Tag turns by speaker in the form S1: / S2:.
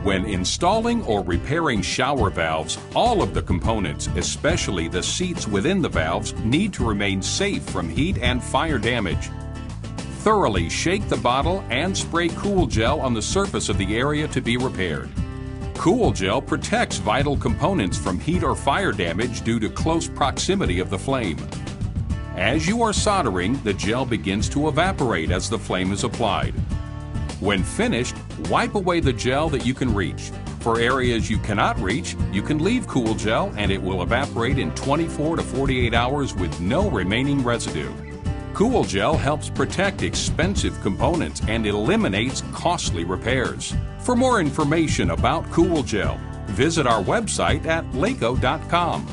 S1: When installing or repairing shower valves, all of the components, especially the seats within the valves, need to remain safe from heat and fire damage. Thoroughly shake the bottle and spray Cool Gel on the surface of the area to be repaired. Cool Gel protects vital components from heat or fire damage due to close proximity of the flame. As you are soldering, the gel begins to evaporate as the flame is applied. When finished, wipe away the gel that you can reach. For areas you cannot reach, you can leave Cool Gel and it will evaporate in 24 to 48 hours with no remaining residue. Cool Gel helps protect expensive components and eliminates costly repairs. For more information about Cool Gel, visit our website at laco.com.